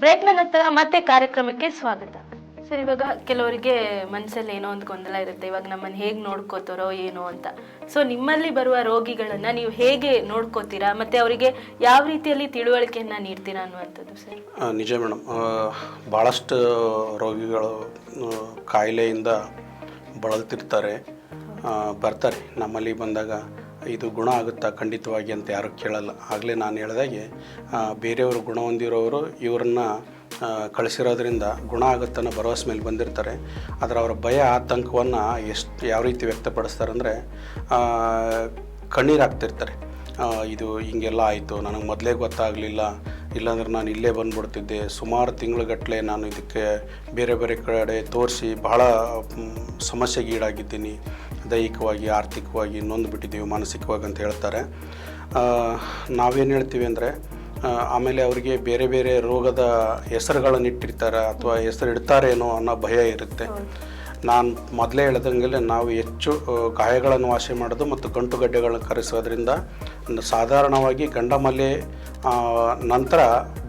ಬ್ರೇಕ್ನ ನಂತರ ಮತ್ತೆ ಕಾರ್ಯಕ್ರಮಕ್ಕೆ ಸ್ವಾಗತ. ಸರ್, ಇವಾಗ ಕೆಲವರಿಗೆ ಮನಸ್ಸಲ್ಲಿ ಏನೋ ಒಂದು ಗೊಂದಲ ಇರುತ್ತೆ, ಇವಾಗ ನಮ್ಮನ್ನು ಹೇಗೆ ನೋಡ್ಕೋತಾರೋ ಏನೋ ಅಂತ. ಸೊ ನಿಮ್ಮಲ್ಲಿ ಬರುವ ರೋಗಿಗಳನ್ನ ನೀವು ಹೇಗೆ ನೋಡ್ಕೋತೀರಾ ಮತ್ತೆ ಅವರಿಗೆ ಯಾವ ರೀತಿಯಲ್ಲಿ ತಿಳುವಳಿಕೆಯನ್ನ ನೀಡ್ತೀರಾ ಅನ್ನುವಂಥದ್ದು ಸರ್? ನಿಜ ಮೇಡಮ್, ಭಾಳಷ್ಟು ರೋಗಿಗಳು ಕಾಯಿಲೆಯಿಂದ ಬಳಲ್ತಿರ್ತಾರೆ, ಬರ್ತಾರೆ ನಮ್ಮಲ್ಲಿ ಬಂದಾಗ. ಇದು ಗುಣ ಆಗುತ್ತಾ ಖಂಡಿತವಾಗಿ ಅಂತ ಯಾರು ಕೇಳಲ್ಲ. ಆಗಲೇ ನಾನು ಹೇಳಿದಾಗೆ ಬೇರೆಯವರು ಗುಣ ಹೊಂದಿರೋರು ಇವ್ರನ್ನ ಕಳಿಸಿರೋದ್ರಿಂದ ಗುಣ ಆಗುತ್ತನ್ನೋ ಭರವಸೆ ಮೇಲೆ ಬಂದಿರ್ತಾರೆ. ಆದರೆ ಅವರ ಭಯ ಆತಂಕವನ್ನು ಯಾವ ರೀತಿ ವ್ಯಕ್ತಪಡಿಸ್ತಾರೆ ಅಂದರೆ ಕಣ್ಣೀರಾಗ್ತಿರ್ತಾರೆ. ಇದು ಹಿಂಗೆಲ್ಲ ಆಯಿತು, ನನಗೆ ಮೊದಲೇ ಗೊತ್ತಾಗಲಿಲ್ಲ, ಇಲ್ಲಾಂದ್ರೆ ನಾನು ಇಲ್ಲೇ ಬಂದುಬಿಡ್ತಿದ್ದೆ. ಸುಮಾರು ತಿಂಗಳುಗಟ್ಟಲೆ ನಾನು ಇದಕ್ಕೆ ಬೇರೆ ಬೇರೆ ಕಡೆ ತೋರಿಸಿ ಬಹಳ ಸಮಸ್ಯೆಗೆ ಈಡಾಗಿದ್ದೀನಿ, ದೈಹಿಕವಾಗಿ ಆರ್ಥಿಕವಾಗಿ ನೊಂದುಬಿಟ್ಟಿದ್ದೀವಿ, ಮಾನಸಿಕವಾಗಿ ಅಂತ ಹೇಳ್ತಾರೆ. ನಾವೇನು ಹೇಳ್ತೀವಿ ಅಂದರೆ ಆಮೇಲೆ ಅವರಿಗೆ ಬೇರೆ ಬೇರೆ ರೋಗದ ಹೆಸರುಗಳನ್ನು ಇಟ್ಟಿರ್ತಾರೆ ಅಥವಾ ಹೆಸರು ಇಡ್ತಾರೇನೋ ಅನ್ನೋ ಭಯ ಇರುತ್ತೆ. ನಾನು ಮೊದಲೇ ಹೇಳ್ದಂಗೆ ನಾವು ಹೆಚ್ಚು ಗಾಯಗಳನ್ನು ವಾಸಿ ಮಾಡೋದು ಮತ್ತು ಗಂಟುಗಡ್ಡೆಗಳನ್ನು ಕರೆಸೋದ್ರಿಂದ ಸಾಧಾರಣವಾಗಿ ಗಂಡಮಲೆ ನಂತರ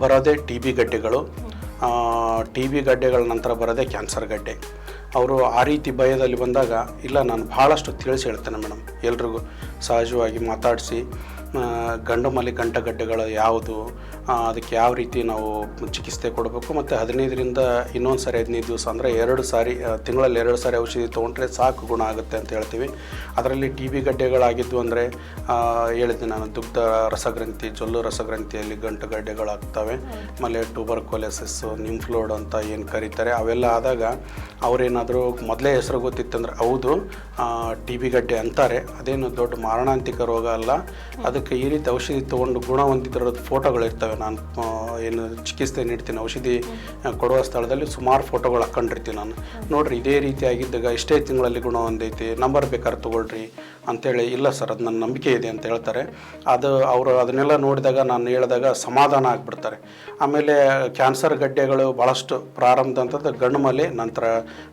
ಬರೋದೇ ಟಿ ಬಿ ಗಡ್ಡೆಗಳು, ಟಿ ಬಿ ಗಡ್ಡೆಗಳ ನಂತರ ಬರೋದೇ ಕ್ಯಾನ್ಸರ್ ಗಡ್ಡೆ. ಅವರು ಆ ರೀತಿ ಭಯದಲ್ಲಿ ಬಂದಾಗ ಇಲ್ಲ, ನಾನು ಭಾಳಷ್ಟು ತಿಳಿಸಿ ಹೇಳ್ತೇನೆ ಮೇಡಮ್, ಎಲ್ರಿಗೂ ಸಹಜವಾಗಿ ಮಾತಾಡಿಸಿ ಗಂಡು ಮಲೆ ಗಂಟಗಡ್ಡೆಗಳು ಯಾವುದು, ಅದಕ್ಕೆ ಯಾವ ರೀತಿ ನಾವು ಚಿಕಿತ್ಸೆ ಕೊಡಬೇಕು, ಮತ್ತು 15ರಿಂದ ಇನ್ನೊಂದು ಸಾರಿ 15 ದಿವಸ ಅಂದರೆ 2 ಸಾರಿ ತಿಂಗಳಲ್ಲಿ 2 ಸಾರಿ ಔಷಧಿ ತೊಗೊಂಡ್ರೆ ಸಾಕು ಗುಣ ಆಗುತ್ತೆ ಅಂತ ಹೇಳ್ತೀವಿ. ಅದರಲ್ಲಿ ಟಿ ಬಿ ಗಡ್ಡೆಗಳಾಗಿದ್ದು ಅಂದರೆ ಹೇಳಿದ್ದೆ ನಾನು, ದುಗ್ಧ ರಸಗ್ರಂಥಿ, ಜೊಲ್ಲು ರಸಗ್ರಂಥಿಯಲ್ಲಿ ಗಂಟುಗಡ್ಡೆಗಳಾಗ್ತವೆ. ಆಮೇಲೆ ಟ್ಯೂಬರ್ಕುಲೋಸಿಸ್ಸು, ನಿಂಫ್ಲೋಡ್ ಅಂತ ಏನು ಕರೀತಾರೆ, ಅವೆಲ್ಲ ಆದಾಗ ಅವರೇನಾದರೂ ಮೊದಲೇ ಹೆಸರು ಗೊತ್ತಿತ್ತಂದ್ರೆ ಹೌದು ಟಿ ಬಿ ಗಡ್ಡೆ ಅಂತಾರೆ, ಅದೇನು ದೊಡ್ಡ ಮಾರಣಾಂತಿಕ ರೋಗ ಅಲ್ಲ. ಅದಕ್ಕೆ ಈ ರೀತಿ ಔಷಧಿ ತೊಗೊಂಡು ಗುಣ ಹೊಂದಿದ್ರದ್ದು ಫೋಟೋಗಳಿರ್ತವೆ. ನಾನು ಏನು ಚಿಕಿತ್ಸೆ ನೀಡ್ತೀನಿ ಔಷಧಿ ಕೊಡುವ ಸ್ಥಳದಲ್ಲಿ ಸುಮಾರು ಫೋಟೋಗಳು ಹಾಕ್ಕೊಂಡಿರ್ತೀನಿ ನಾನು. ನೋಡಿರಿ ಇದೇ ರೀತಿ ಆಗಿದ್ದಾಗ ಇಷ್ಟೇ ತಿಂಗಳಲ್ಲಿ ಗುಣ ಹೊಂದೈತಿ, ನಂಬರ್ ಬೇಕಾದ್ರೆ ತೊಗೊಳ್ರಿ ಅಂಥೇಳಿ. ಇಲ್ಲ ಸರ್, ಅದು ನನ್ನ ನಂಬಿಕೆ ಇದೆ ಅಂತ ಹೇಳ್ತಾರೆ. ಅವರು ಅದನ್ನೆಲ್ಲ ನೋಡಿದಾಗ ನಾನು ಹೇಳಿದಾಗ ಸಮಾಧಾನ ಆಗಿಬಿಡ್ತಾರೆ. ಆಮೇಲೆ ಕ್ಯಾನ್ಸರ್ ಗಡ್ಡೆಗಳು ಭಾಳಷ್ಟು ಪ್ರಾರಂಭ ಅಂತದ್ದು ಗಂಡು ಮಲೆ, ನಂತರ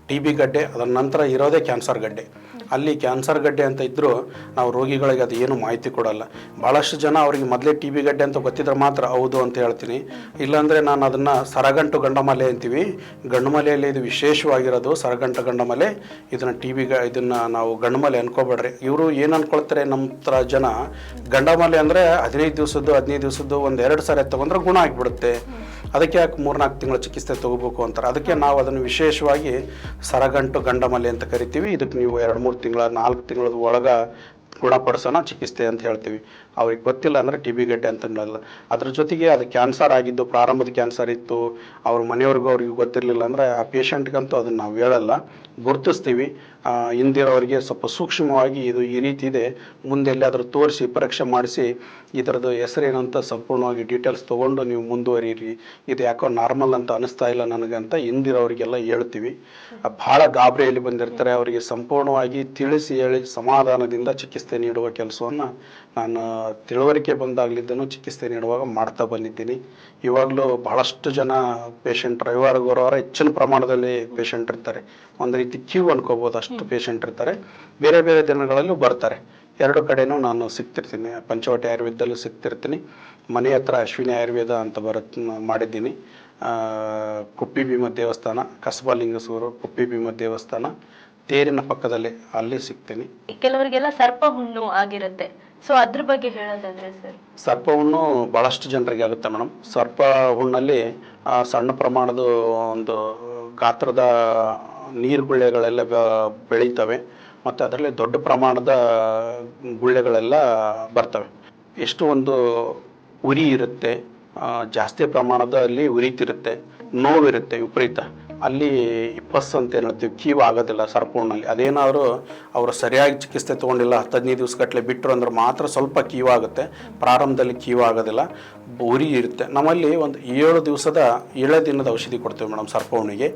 ಟಿ ಬಿ ಗಡ್ಡೆ, ಅದರ ನಂತರ ಇರೋದೇ ಕ್ಯಾನ್ಸರ್ ಗಡ್ಡೆ. ಅಲ್ಲಿ ಕ್ಯಾನ್ಸರ್ ಗಡ್ಡೆ ಅಂತ ಇದ್ದರೂ ನಾವು ರೋಗಿಗಳಿಗೆ ಅದು ಏನು ಮಾಹಿತಿ ಕೊಡಲ್ಲ. ಭಾಳಷ್ಟು ಜನ ಅವರಿಗೆ ಮೊದಲೇ ಟಿ ಬಿ ಗಡ್ಡೆ ಅಂತ ಗೊತ್ತಿದ್ರೆ ಮಾತ್ರ ಹೌದು ಅಂತ ಹೇಳ್ತೀನಿ. ಇಲ್ಲಾಂದರೆ ನಾನು ಅದನ್ನು ಸರಗಂಟು ಗಂಡಮಲೆ ಅಂತೀವಿ. ಗಂಡುಮಲೆಯಲ್ಲಿ ಇದು ವಿಶೇಷವಾಗಿರೋದು ಸರಗಂಟು ಗಂಡಮಲೆ. ಇದನ್ನು ಇದನ್ನು ನಾವು ಗಂಡುಮಲೆ ಅನ್ಕೋಬೇಡ್ರಿ. ಇವರು ಏನು ಅನ್ಕೊಳ್ತಾರೆ, ನಮ್ಮ ಥರ ಜನ ಗಂಡಮಲೆ ಅಂದರೆ 15 ದಿವಸದ್ದು 1-2 ಸಾರಿ ತೊಗೊಂಡ್ರೆ ಗುಣ ಆಗಿಬಿಡುತ್ತೆ, ಅದಕ್ಕೆ ಯಾಕೆ 3-4 ತಿಂಗಳ ಚಿಕಿತ್ಸೆ ತೊಗೋಬೇಕು ಅಂತಾರೆ. ಅದಕ್ಕೆ ನಾವು ಅದನ್ನು ವಿಶೇಷವಾಗಿ ಸರಗಂಟು ಗಂಡಮಲೆ ಅಂತ ಕರಿತೀವಿ. ಇದಕ್ಕೆ ನೀವು 2-3 ತಿಂಗಳ 4 ತಿಂಗಳ ಒಳಗೆ ಗುಣಪಡಿಸೋಣ ಚಿಕಿತ್ಸೆ ಅಂತ ಹೇಳ್ತೀವಿ. ಅವ್ರಿಗೆ ಗೊತ್ತಿಲ್ಲ ಅಂದರೆ ಟಿ ಬಿ ಗಡ್ಡೆ ಅಂತಂದಲ್ಲ. ಅದ್ರ ಜೊತೆಗೆ ಅದು ಕ್ಯಾನ್ಸರ್ ಆಗಿದ್ದು, ಪ್ರಾರಂಭದ ಕ್ಯಾನ್ಸರ್ ಇತ್ತು, ಅವ್ರ ಮನೆಯವ್ರಿಗೂ ಅವ್ರಿಗೆ ಗೊತ್ತಿರಲಿಲ್ಲ ಅಂದರೆ ಆ ಪೇಷಂಟ್ಗಂತೂ ಅದನ್ನು ನಾವು ಹೇಳಲ್ಲ, ಗುರುತಿಸ್ತೀವಿ. ಹಿಂದಿರೋರಿಗೆ ಸ್ವಲ್ಪ ಸೂಕ್ಷ್ಮವಾಗಿ ಇದು ಈ ರೀತಿ ಇದೆ, ಮುಂದೆ ಎಲ್ಲಾದರೂ ತೋರಿಸಿ ಪರೀಕ್ಷೆ ಮಾಡಿಸಿ ಇದರದ್ದು ಹೆಸರೇನು ಅಂತ ಸಂಪೂರ್ಣವಾಗಿ ಡೀಟೇಲ್ಸ್ ತೊಗೊಂಡು ನೀವು ಮುಂದುವರಿಯಿರಿ, ಇದು ಯಾಕೋ ನಾರ್ಮಲ್ ಅಂತ ಅನಿಸ್ತಾ ಇಲ್ಲ ನನಗಂತ ಹಿಂದಿರೋರಿಗೆಲ್ಲ ಹೇಳ್ತೀವಿ. ಭಾಳ ಗಾಬರಿಯಲ್ಲಿ ಬಂದಿರ್ತಾರೆ, ಅವರಿಗೆ ಸಂಪೂರ್ಣವಾಗಿ ತಿಳಿಸಿ ಹೇಳಿ ಸಮಾಧಾನದಿಂದ ಚಿಕಿತ್ಸೆ ನೀಡುವ ಕೆಲಸವನ್ನು ನಾನು ತಿಳುವಳಿಕೆ ಬಂದಾಗಲಿದ್ದನು ಚಿಕಿತ್ಸೆ ನೀಡುವಾಗ ಮಾಡ್ತಾ ಬಂದಿದ್ದೀನಿ. ಇವಾಗಲೂ ಬಹಳಷ್ಟು ಜನ ಪೇಷಂಟ್ ರವಿವಾರ ಹೆಚ್ಚಿನ ಪ್ರಮಾಣದಲ್ಲಿ ಪೇಷಂಟ್ ಇರ್ತಾರೆ. ಒಂದು ರೀತಿ ಕ್ಯೂ ಅನ್ಕೋಬೋದು, ಅಷ್ಟು ಪೇಷಂಟ್ ಇರ್ತಾರೆ. ಬೇರೆ ಬೇರೆ ದಿನಗಳಲ್ಲೂ ಬರ್ತಾರೆ. 2 ಕಡೆನೂ ನಾನು ಸಿಗ್ತಿರ್ತೀನಿ. ಪಂಚವಟಿ ಆಯುರ್ವೇದದಲ್ಲೂ ಸಿಗ್ತಿರ್ತೀನಿ. ಮನೆ ಹತ್ರ ಅಶ್ವಿನಿ ಆಯುರ್ವೇದ ಅಂತ ಮಾಡಿದ್ದೀನಿ. ಕುಪ್ಪಿ ಭೀಮ ದೇವಸ್ಥಾನ, ಕಸಬಾ ಲಿಂಗಸೂರು, ಕುಪ್ಪಿ ಭೀಮ ದೇವಸ್ಥಾನ, ತೇರಿನ ಪಕ್ಕದಲ್ಲಿ ಅಲ್ಲಿ ಸಿಗ್ತೀನಿ. ಕೆಲವರಿಗೆಲ್ಲ ಸರ್ಪ ಹುಣ್ಣು ಆಗಿರುತ್ತೆ, ಸೊ ಅದ್ರ ಬಗ್ಗೆ ಹೇಳೋದಾದ್ರೆ ಸರ್? ಸರ್ಪ ಹುಣ್ಣು ಭಾಳಷ್ಟು ಜನರಿಗೆ ಆಗುತ್ತೆ ಮೇಡಮ್. ಸರ್ಪ ಹುಣ್ಣಲ್ಲಿ ಸಣ್ಣ ಪ್ರಮಾಣದ ಒಂದು ಗಾತ್ರದ ನೀರುಗುಳ್ಳೆಗಳೆಲ್ಲ ಬೆಳೀತವೆ, ಮತ್ತು ಅದರಲ್ಲಿ ದೊಡ್ಡ ಪ್ರಮಾಣದ ಗುಳ್ಳೆಗಳೆಲ್ಲ ಬರ್ತವೆ. ಎಷ್ಟು ಒಂದು ಉರಿ ಇರುತ್ತೆ, ಜಾಸ್ತಿ ಪ್ರಮಾಣದಲ್ಲಿ ಉರಿತಿರುತ್ತೆ, ನೋವಿರುತ್ತೆ ವಿಪರೀತ. ಅಲ್ಲಿ ಪಸ್ ಅಂತ ಏನು ಹೇಳ್ತೀವಿ, ಕೀವು ಆಗೋದಿಲ್ಲ ಸರ್ಪುಣ್ಣಲ್ಲಿ. ಅದೇನಾದರೂ ಅವರು ಸರಿಯಾಗಿ ಚಿಕಿತ್ಸೆ ತೊಗೊಂಡಿಲ್ಲ, 15 ದಿವಸಗಟ್ಟಲೆ ಬಿಟ್ಟರು ಅಂದ್ರೆ ಮಾತ್ರ ಸ್ವಲ್ಪ ಕೀವು ಆಗುತ್ತೆ. ಪ್ರಾರಂಭದಲ್ಲಿ ಕೀವು ಆಗೋದಿಲ್ಲ, ಉರಿ ಇರುತ್ತೆ. ನಮ್ಮಲ್ಲಿ ಒಂದು 7 ದಿನದ ಔಷಧಿ ಕೊಡ್ತೀವಿ ಮೇಡಮ್. ಸರ್ಪಹುಣ್ಣಿಗೆ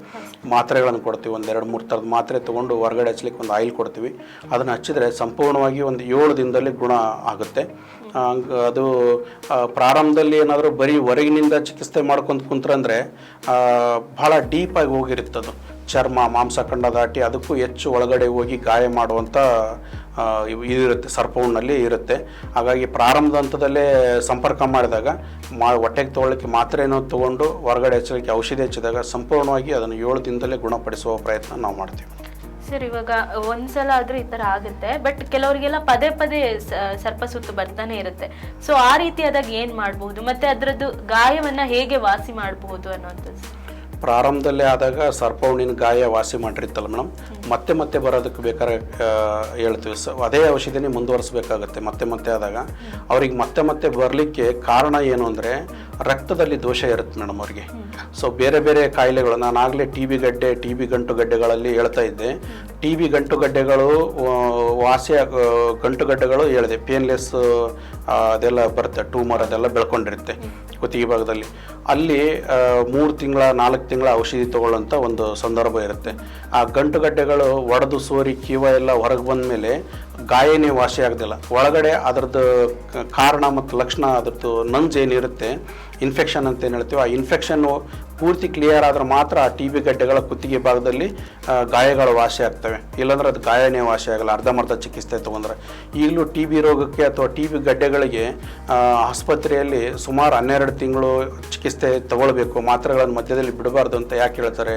ಮಾತ್ರೆಗಳನ್ನು ಕೊಡ್ತೀವಿ. 1-2-3 ಥರದ ಮಾತ್ರೆ ತೊಗೊಂಡು ಹೊರಗಡೆ ಹಚ್ಚಲಿಕ್ಕೆ ಒಂದು ಆಯಿಲ್ ಕೊಡ್ತೀವಿ. ಅದನ್ನು ಹಚ್ಚಿದರೆ ಸಂಪೂರ್ಣವಾಗಿ ಒಂದು 7 ದಿನದಲ್ಲಿ ಗುಣ ಆಗುತ್ತೆ. ಅದು ಪ್ರಾರಂಭದಲ್ಲಿ ಏನಾದರೂ ಬರೀ ಹೊರಗಿನಿಂದ ಚಿಕಿತ್ಸೆ ಮಾಡ್ಕೊಂಡು ಕುಂತ್ರಂದರೆ ಭಾಳ ಡೀಪಾಗಿ ಹೋಗಿರುತ್ತದು ಚರ್ಮ ಮಾಂಸಖಂಡ ದಾಟಿ ಅದಕ್ಕೂ ಹೆಚ್ಚು ಒಳಗಡೆ ಹೋಗಿ ಗಾಯ ಮಾಡುವಂಥ ಇದಿರುತ್ತೆ, ಸರ್ಪಹುಣ್ಣಲ್ಲಿ ಇರುತ್ತೆ. ಹಾಗಾಗಿ ಪ್ರಾರಂಭದ ಹಂತದಲ್ಲೇ ಸಂಪರ್ಕ ಮಾಡಿದಾಗ ಹೊಟ್ಟೆಗೆ ತೊಗೊಳ್ಳೋಕ್ಕೆ ಮಾತ್ರೆ ಏನೋ ತೊಗೊಂಡು ಹೊರಗಡೆ ಹಚ್ಚಲಿಕ್ಕೆ ಔಷಧಿ ಹಚ್ಚಿದಾಗ ಸಂಪೂರ್ಣವಾಗಿ ಅದನ್ನು 7 ದಿನದಲ್ಲೇ ಗುಣಪಡಿಸುವ ಪ್ರಯತ್ನ ನಾವು ಮಾಡ್ತೀವಿ. ಸರ್, ಇವಾಗ ಒಂದ್ಸಲ ಆದ್ರೂ ಈ ತರ ಆಗುತ್ತೆ, ಬಟ್ ಕೆಲವರಿಗೆಲ್ಲ ಪದೇ ಪದೇ ಸರ್ಪ ಸುತ್ತು ಬರ್ತಾನೆ ಇರುತ್ತೆ. ಸೊ ಆ ರೀತಿಯಾದಾಗ ಏನ್ ಮಾಡಬಹುದು, ಮತ್ತೆ ಅದರದ್ದು ಗಾಯವನ್ನ ಹೇಗೆ ವಾಸಿ ಮಾಡಬಹುದು ಅನ್ನೋಂಥದ್ದು? ಪ್ರಾರಂಭದಲ್ಲೇ ಆದಾಗ ಸರ್ಪಹುಣ್ಣಿನ ಗಾಯ ವಾಸಿ ಮಾಡಿರ್ತಲ್ಲ ಮೇಡಮ್, ಮತ್ತೆ ಮತ್ತೆ ಬರೋದಕ್ಕೆ ಬೇಕಾದ್ರೆ ಹೇಳ್ತೀವಿ. ಅದೇ ಔಷಧಿನೇ ಮುಂದುವರಿಸಬೇಕಾಗತ್ತೆ. ಮತ್ತೆ ಆದಾಗ ಅವ್ರಿಗೆ ಮತ್ತೆ ಬರಲಿಕ್ಕೆ ಕಾರಣ ಏನು ಅಂದರೆ ರಕ್ತದಲ್ಲಿ ದೋಷ ಇರುತ್ತೆ ಮೇಡಮ್ ಅವ್ರಿಗೆ. ಸೊ ಬೇರೆ ಕಾಯಿಲೆಗಳು, ನಾನು ಆಗಲೇ ಟಿ ಬಿ ಗಂಟುಗಡ್ಡೆಗಳಲ್ಲಿ ಹೇಳ್ತಾ ಇದ್ದೆ. ಟಿ ಬಿ ಗಂಟುಗಡ್ಡೆಗಳು ಗಂಟುಗಡ್ಡೆಗಳು ಹೇಳಿದೆ, ಪೇನ್ಲೆಸ್ ಅದೆಲ್ಲ ಬರುತ್ತೆ, ಟ್ಯೂಮರ್ ಅದೆಲ್ಲ ಬೆಳ್ಕೊಂಡಿರುತ್ತೆ ಕುತ್ತಿಗೆ ಭಾಗದಲ್ಲಿ. ಅಲ್ಲಿ 3 ತಿಂಗಳ 4 ತಿಂಗಳ ಔಷಧಿ ತಗೊಳ್ಳೋಂಥ ಒಂದು ಸಂದರ್ಭ ಇರುತ್ತೆ. ಆ ಗಂಟುಗಡ್ಡೆಗಳು ಒಡೆದು ಸೋರಿ ಕೀವ ಎಲ್ಲ ಹೊರಗೆ ಬಂದ ಮೇಲೆ ಗಾಯನೇ ವಾಸಿ ಆಗೋದಿಲ್ಲ. ಒಳಗಡೆ ಅದರದ್ದು ಕಾರಣ ಮತ್ತು ಲಕ್ಷಣ, ಅದರದ್ದು ನಂಜು ಏನಿರುತ್ತೆ, ಇನ್ಫೆಕ್ಷನ್ ಅಂತ ಏನು ಹೇಳ್ತೀವಿ, ಆ ಇನ್ಫೆಕ್ಷನ್ನು ಪೂರ್ತಿ ಕ್ಲಿಯರ್ ಆದ್ರೆ ಮಾತ್ರ ಆ ಟಿ ಬಿ ಗಡ್ಡೆಗಳ ಕುತ್ತಿಗೆ ಭಾಗದಲ್ಲಿ ಗಾಯಗಳು ವಾಸಿ ಆಗ್ತವೆ. ಇಲ್ಲಾಂದ್ರೆ ಅದು ಗಾಯನೇ ವಾಸಿ ಆಗಲ್ಲ ಅರ್ಧಂಬರ್ಧ ಚಿಕಿತ್ಸೆ ತೊಗೊಂಡ್ರೆ. ಈಗಲೂ ಟಿ ಬಿ ರೋಗಕ್ಕೆ ಅಥವಾ ಟಿ ಬಿ ಗಡ್ಡೆಗಳಿಗೆ ಆಸ್ಪತ್ರೆಯಲ್ಲಿ ಸುಮಾರು 12 ತಿಂಗಳು ಚಿಕಿತ್ಸೆ ತಗೊಳ್ಬೇಕು, ಮಾತ್ರೆಗಳನ್ನು ಮಧ್ಯದಲ್ಲಿ ಬಿಡಬಾರ್ದು ಅಂತ ಯಾಕೆ ಹೇಳ್ತಾರೆ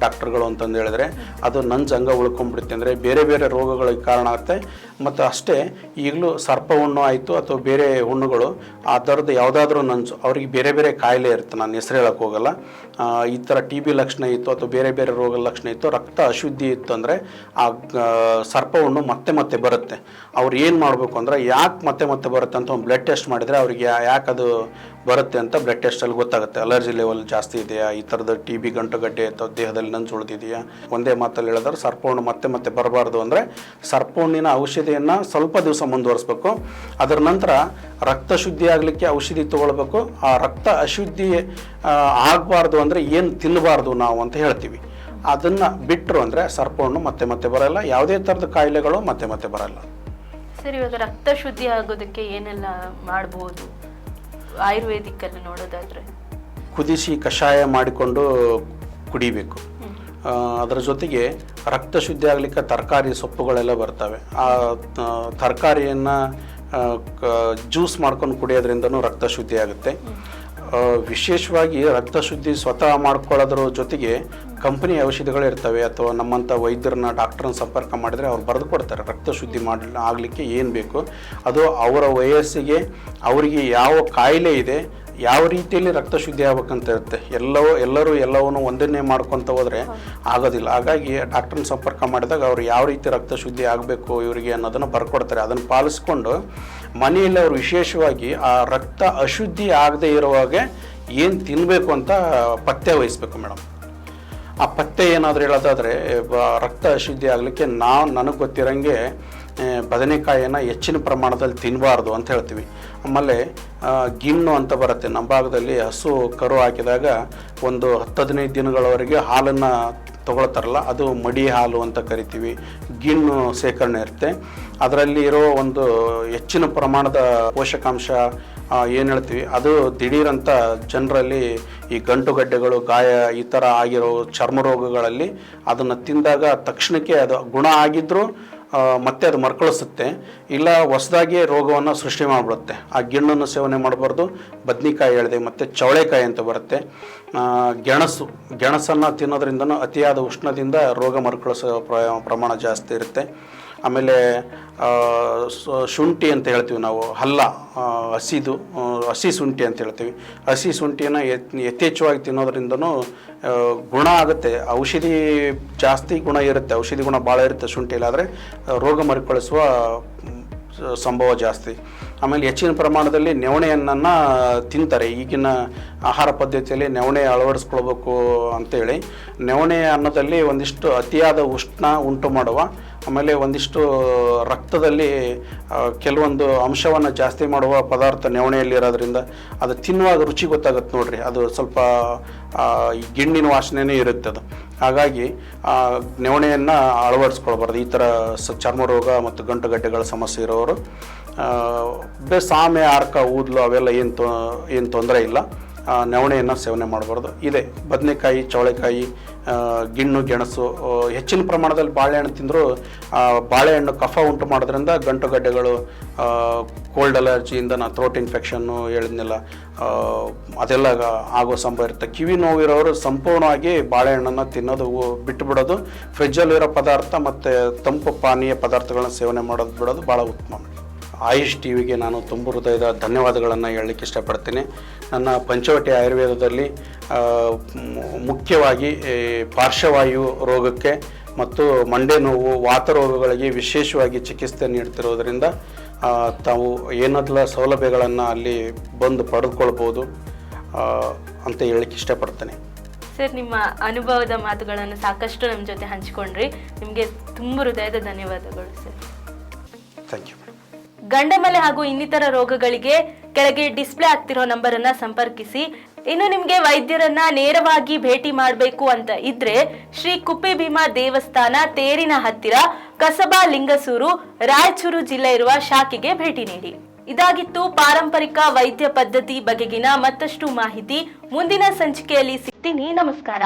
ಡಾಕ್ಟರ್ಗಳು ಅಂತಂದು ಹೇಳಿದ್ರೆ, ಅದು ನಂಜು ಹಂಗೆ ಉಳ್ಕೊಂಡ್ಬಿಡುತ್ತೆ. ಅಂದರೆ ಬೇರೆ ರೋಗಗಳಿಗೆ ಕಾರಣ ಆಗುತ್ತೆ. ಮತ್ತು ಅಷ್ಟೇ, ಈಗಲೂ ಸರ್ಪ ಹುಣ್ಣು ಆಯಿತು ಅಥವಾ ಬೇರೆ ಹುಣ್ಣುಗಳು ಅದರದ್ದು ಯಾವುದಾದ್ರೂ ನಂಜು ಅವ್ರಿಗೆ ಬೇರೆ ಕಾಯಿಲೆ ಇರುತ್ತೆ, ನಾನು ಹೆಸರು ಹೇಳೋಕ್ಕೆ ಹೋಗಲ್ಲ. ಈ ಥರ ಟಿ ಬಿ ಲಕ್ಷಣ ಇತ್ತು ಅಥವಾ ಬೇರೆ ರೋಗ ಲಕ್ಷಣ ಇತ್ತು, ರಕ್ತ ಅಶುದ್ಧಿ ಇತ್ತು ಅಂದರೆ ಆ ಸರ್ಪ ಹುಣ್ಣು ಮತ್ತೆ ಬರುತ್ತೆ. ಅವ್ರು ಏನು ಮಾಡಬೇಕು ಅಂದರೆ, ಯಾಕೆ ಮತ್ತೆ ಬರುತ್ತೆ ಅಂತ ಒಂದು ಬ್ಲಡ್ ಟೆಸ್ಟ್ ಮಾಡಿದರೆ ಅವ್ರಿಗೆ ಯಾಕೆ ಅದು ಬರುತ್ತೆ ಅಂತ ಬ್ಲಡ್ ಟೆಸ್ಟಲ್ಲಿ ಗೊತ್ತಾಗುತ್ತೆ. ಅಲರ್ಜಿ ಲೆವೆಲ್ ಜಾಸ್ತಿ ಇದೆಯಾ, ಈ ಥರದ ಟಿ ಬಿ ಗಂಟುಗಡ್ಡೆ ಅಥವಾ ದೇಹದಲ್ಲಿ ನಂಜು ಉಳಿದಿದೆಯಾ. ಒಂದೇ ಮಾತಲ್ಲಿ ಹೇಳಿದ್ರೆ ಸರ್ಪಹುಣ್ಣು ಮತ್ತೆ ಬರಬಾರ್ದು ಅಂದರೆ ಸರ್ಪಹುಣ್ಣಿನ ಔಷಧಿಯನ್ನು ಸ್ವಲ್ಪ ದಿವಸ ಮುಂದುವರಿಸ್ಬೇಕು. ಅದರ ನಂತರ ರಕ್ತ ಶುದ್ಧಿ ಆಗಲಿಕ್ಕೆ ಔಷಧಿ ತೊಗೊಳ್ಬೇಕು. ಆ ರಕ್ತ ಅಶುದ್ಧಿ ಆಗಬಾರ್ದು ಅಂದರೆ ಏನು ತಿನ್ನಬಾರ್ದು ನಾವು ಅಂತ ಹೇಳ್ತೀವಿ. ಅದನ್ನು ಬಿಟ್ಟರು ಅಂದರೆ ಸರ್ಪಹುಣ್ಣು ಮತ್ತೆ ಬರಲ್ಲ, ಯಾವುದೇ ಥರದ ಕಾಯಿಲೆಗಳು ಮತ್ತೆ ಬರಲ್ಲ. ಸರಿ, ಇವಾಗ ರಕ್ತ ಶುದ್ಧಿ ಆಗೋದಕ್ಕೆ ಏನೆಲ್ಲ ಮಾಡಬಹುದು ಆಯುರ್ವೇದಿಕ್ ಅಲ್ಲಿ ನೋಡೋದಾದ್ರೆ? ಕುದಿಸಿ ಕಷಾಯ ಮಾಡಿಕೊಂಡು ಕುಡಿಬೇಕು. ಅದರ ಜೊತೆಗೆ ರಕ್ತ ಶುದ್ಧಿ ಆಗಲಿಕ್ಕೆ ತರಕಾರಿ ಸೊಪ್ಪುಗಳೆಲ್ಲ ಬರ್ತವೆ. ಆ ತರಕಾರಿಯನ್ನು ಜ್ಯೂಸ್ ಮಾಡ್ಕೊಂಡು ಕುಡಿಯೋದ್ರಿಂದನೂ ರಕ್ತ ಶುದ್ಧಿ ಆಗುತ್ತೆ. ವಿಶೇಷವಾಗಿ ರಕ್ತ ಶುದ್ಧಿ ಸ್ವತಃ ಮಾಡ್ಕೊಳ್ಳೋದ್ರ ಜೊತೆಗೆ ಕಂಪನಿ ಔಷಧಿಗಳು ಇರ್ತವೆ, ಅಥವಾ ನಮ್ಮಂಥ ವೈದ್ಯರನ್ನ ಡಾಕ್ಟ್ರನ್ನ ಸಂಪರ್ಕ ಮಾಡಿದರೆ ಅವ್ರು ಬರೆದು ಕೊಡ್ತಾರೆ ರಕ್ತ ಶುದ್ಧಿ ಆಗಲಿಕ್ಕೆ ಏನು ಬೇಕು. ಅದು ಅವರ ವಯಸ್ಸಿಗೆ, ಅವರಿಗೆ ಯಾವ ಕಾಯಿಲೆ ಇದೆ, ಯಾವ ರೀತಿಯಲ್ಲಿ ರಕ್ತ ಶುದ್ಧಿ ಆಗ್ಬೇಕಂತ ಇರುತ್ತೆ. ಎಲ್ಲರೂ ಎಲ್ಲವನ್ನೂ ಒಂದನ್ನೇ ಮಾಡ್ಕೊತ ಹೋದರೆ ಆಗೋದಿಲ್ಲ. ಹಾಗಾಗಿ ಡಾಕ್ಟ್ರನ್ನ ಸಂಪರ್ಕ ಮಾಡಿದಾಗ ಅವ್ರು ಯಾವ ರೀತಿ ರಕ್ತ ಶುದ್ಧಿ ಆಗಬೇಕು ಇವರಿಗೆ ಅನ್ನೋದನ್ನು ಬರ್ಕೊಡ್ತಾರೆ. ಅದನ್ನು ಪಾಲಿಸ್ಕೊಂಡು ಮನೆಯಲ್ಲಿ ಅವರು ವಿಶೇಷವಾಗಿ ಆ ರಕ್ತ ಅಶುದ್ಧಿ ಆಗದೆ ಇರುವಾಗ ಏನು ತಿನ್ನಬೇಕು ಅಂತ ಪಥ್ಯ ವಹಿಸ್ಬೇಕು ಮೇಡಮ್. ಆ ಪಥ್ಯ ಏನಾದರೂ ಹೇಳೋದಾದರೆ, ರಕ್ತ ಅಶುದ್ಧಿ ಆಗಲಿಕ್ಕೆ ನನಗೆ ಗೊತ್ತಿರೋಂಗೆ ಬದನೆಕಾಯಿಯನ್ನು ಹೆಚ್ಚಿನ ಪ್ರಮಾಣದಲ್ಲಿ ತಿನ್ನಬಾರ್ದು ಅಂತ ಹೇಳ್ತೀವಿ. ಆಮೇಲೆ ಗಿಣ್ಣು ಅಂತ ಬರುತ್ತೆ ನಮ್ಮ ಭಾಗದಲ್ಲಿ. ಹಸು ಕರು ಹಾಕಿದಾಗ ಒಂದು 10-15 ದಿನಗಳವರೆಗೆ ಹಾಲನ್ನು ತಗೊಳ್ತಾರಲ್ಲ, ಅದು ಮಡಿ ಹಾಲು ಅಂತ ಕರಿತೀವಿ. ಗಿಣ್ಣು ಸೇಕರಣೆ ಇರುತ್ತೆ. ಅದರಲ್ಲಿ ಇರೋ ಒಂದು ಹೆಚ್ಚಿನ ಪ್ರಮಾಣದ ಪೋಷಕಾಂಶ ಏನು ಹೇಳ್ತೀವಿ, ಅದು ದಿಢೀರಂತ ಜನರಲ್ಲಿ ಈ ಗಂಟುಗಡ್ಡೆಗಳು, ಗಾಯ ಈ ಥರ ಆಗಿರೋ ಚರ್ಮ ರೋಗಗಳಲ್ಲಿ ಅದನ್ನು ತಿಂದಾಗ ತಕ್ಷಣಕ್ಕೆ ಅದು ಗುಣ ಆಗಿದ್ದರೂ ಮತ್ತೆ ಅದು ಮರುಕಳಿಸುತ್ತೆ, ಇಲ್ಲ ಹೊಸದಾಗಿ ರೋಗವನ್ನು ಸೃಷ್ಟಿ ಮಾಡಿಬಿಡುತ್ತೆ. ಆ ಗಿಣ್ಣನ್ನು ಸೇವನೆ ಮಾಡಬಾರ್ದು. ಬದ್ನಿಕಾಯಿ ಹೇಳಿದೆ, ಮತ್ತು ಚವಳೆಕಾಯಿ ಅಂತ ಬರುತ್ತೆ. ಗೆಣಸನ್ನು ತಿನ್ನೋದ್ರಿಂದನೂ ಅತಿಯಾದ ಉಷ್ಣದಿಂದ ರೋಗ ಮರುಕಳಿಸೋ ಪ್ರಮಾಣ ಜಾಸ್ತಿ ಇರುತ್ತೆ. ಆಮೇಲೆ ಶುಂಠಿ ಅಂತ ಹೇಳ್ತೀವಿ ನಾವು, ಹಸಿ ಶುಂಠಿ ಅಂತ ಹೇಳ್ತೀವಿ. ಹಸಿ ಶುಂಠಿಯನ್ನು ಯಥೇಚ್ಛವಾಗಿ ತಿನ್ನೋದ್ರಿಂದನೂ ಗುಣ ಆಗುತ್ತೆ. ಔಷಧಿ ಜಾಸ್ತಿ ಗುಣ ಇರುತ್ತೆ, ಔಷಧಿ ಗುಣ ಭಾಳ ಇರುತ್ತೆ ಶುಂಠಿಯಲ್ಲಿ, ಆದರೆ ರೋಗ ಮರುಕಳಿಸುವ ಸಂಭವ ಜಾಸ್ತಿ. ಆಮೇಲೆ ಹೆಚ್ಚಿನ ಪ್ರಮಾಣದಲ್ಲಿ ನವಣೆಯನ್ನು ತಿಂತಾರೆ. ಈಗಿನ ಆಹಾರ ಪದ್ಧತಿಯಲ್ಲಿ ನವಣೆ ಅಳವಡಿಸ್ಕೊಳ್ಬೇಕು ಅಂತೇಳಿ ನವಣೆ ಅನ್ನೋದಲ್ಲಿ ಒಂದಿಷ್ಟು ಅತಿಯಾದ ಉಷ್ಣ ಉಂಟು ಮಾಡುವ, ಆಮೇಲೆ ಒಂದಿಷ್ಟು ರಕ್ತದಲ್ಲಿ ಕೆಲವೊಂದು ಅಂಶವನ್ನು ಜಾಸ್ತಿ ಮಾಡುವ ಪದಾರ್ಥ ನವಣೆಯಲ್ಲಿರೋದ್ರಿಂದ ಅದು ತಿನ್ನುವಾಗ ರುಚಿ ಗೊತ್ತಾಗುತ್ತೆ ನೋಡ್ರಿ. ಅದು ಸ್ವಲ್ಪ ಗಿಣ್ಣಿನ ವಾಸನೆಯೇ ಇರುತ್ತೆ ಅದು. ಹಾಗಾಗಿ ನವಣೆಯನ್ನು ಅಳವಡಿಸ್ಕೊಳ್ಬಾರ್ದು. ಈ ಥರ ಚರ್ಮ ರೋಗ ಮತ್ತು ಗಂಟುಗಡ್ಡೆಗಳ ಸಮಸ್ಯೆ ಇರೋರು ಸಾಮೆ, ಆರ್ಕ, ಊದ್ಲು ಅವೆಲ್ಲ ಏನು ತೊಂದರೆ ಇಲ್ಲ. ನವಣೆಯನ್ನು ಸೇವನೆ ಮಾಡಬಾರ್ದು. ಇದೆ ಬದನೆಕಾಯಿ, ಚವಳೆಕಾಯಿ, ಗಿಣ್ಣು, ಗೆಣಸು, ಹೆಚ್ಚಿನ ಪ್ರಮಾಣದಲ್ಲಿ ಬಾಳೆಹಣ್ಣು ತಿಂದರೂ ಬಾಳೆಹಣ್ಣು ಕಫ ಉಂಟು ಮಾಡೋದ್ರಿಂದ ಗಂಟುಗಡ್ಡೆಗಳು, ಕೋಲ್ಡ್ ಅಲರ್ಜಿಯಿಂದ ಥ್ರೋಟ್ ಇನ್ಫೆಕ್ಷನ್ನು ಹೇಳಿದ್ನೆಲ್ಲ ಅದೆಲ್ಲ ಆಗೋ ಸಂಭವ ಇರುತ್ತೆ. ಕಿವಿ ನೋವಿರೋರು ಸಂಪೂರ್ಣವಾಗಿ ಬಾಳೆಹಣ್ಣನ್ನು ತಿನ್ನೋದು ಬಿಟ್ಟುಬಿಡೋದು, ಫ್ರಿಜ್ಜಲ್ಲಿರೋ ಪದಾರ್ಥ ಮತ್ತು ತಂಪು ಪಾನೀಯ ಪದಾರ್ಥಗಳನ್ನ ಸೇವನೆ ಮಾಡೋದು ಬಿಡೋದು ಭಾಳ ಉತ್ತಮ. ಆಯುಷ್ ಟಿವಿಗೆ ನಾನು ತುಂಬ ಹೃದಯದ ಧನ್ಯವಾದಗಳನ್ನು ಹೇಳಲಿಕ್ಕೆ ಇಷ್ಟಪಡ್ತೀನಿ. ನನ್ನ ಪಂಚವಟಿ ಆಯುರ್ವೇದದಲ್ಲಿ ಮುಖ್ಯವಾಗಿ ಪಾರ್ಶ್ವವಾಯು ರೋಗಕ್ಕೆ ಮತ್ತು ಮಂಡೆ ನೋವು, ವಾತ ರೋಗಗಳಿಗೆ ವಿಶೇಷವಾಗಿ ಚಿಕಿತ್ಸೆ ನೀಡ್ತಿರೋದರಿಂದ ತಾವು ಏನೆಲ್ಲ ಸೌಲಭ್ಯಗಳನ್ನು ಅಲ್ಲಿ ಬಂದು ಪಡೆದುಕೊಳ್ಬೋದು ಅಂತ ಹೇಳಲಿಕ್ಕೆ ಇಷ್ಟಪಡ್ತೇನೆ. ಸರ್, ನಿಮ್ಮ ಅನುಭವದ ಮಾತುಗಳನ್ನು ಸಾಕಷ್ಟು ನಮ್ಮ ಜೊತೆ ಹಂಚಿಕೊಂಡ್ರಿ. ನಿಮಗೆ ತುಂಬ ಹೃದಯದ ಧನ್ಯವಾದಗಳು ಸರ್. Thank you. ಗಂಡಮಲೆ ಹಾಗೂ ಇನ್ನಿತರ ರೋಗಗಳಿಗೆ ಕೆಳಗೆ ಡಿಸ್ಪ್ಲೇ ಆಗ್ತಿರೋ ನಂಬರನ್ನ ಸಂಪರ್ಕಿಸಿ. ಇನ್ನು ನಿಮ್ಗೆ ವೈದ್ಯರನ್ನ ನೇರವಾಗಿ ಭೇಟಿ ಮಾಡಬೇಕು ಅಂತ ಇದ್ರೆ ಶ್ರೀ ಕುಪ್ಪೆಭೀಮಾ ದೇವಸ್ಥಾನ, ತೇರಿನ ಹತ್ತಿರ, ಕಸಬಾ, ಲಿಂಗಸೂರು, ರಾಯಚೂರು ಜಿಲ್ಲೆ ಇರುವ ಶಾಖೆಗೆ ಭೇಟಿ ನೀಡಿ. ಇದಾಗಿತ್ತು ಪಾರಂಪರಿಕ ವೈದ್ಯ ಪದ್ಧತಿ ಬಗೆಗಿನ ಮತ್ತಷ್ಟು ಮಾಹಿತಿ. ಮುಂದಿನ ಸಂಚಿಕೆಯಲ್ಲಿ ಸಿಗ್ತೀನಿ. ನಮಸ್ಕಾರ.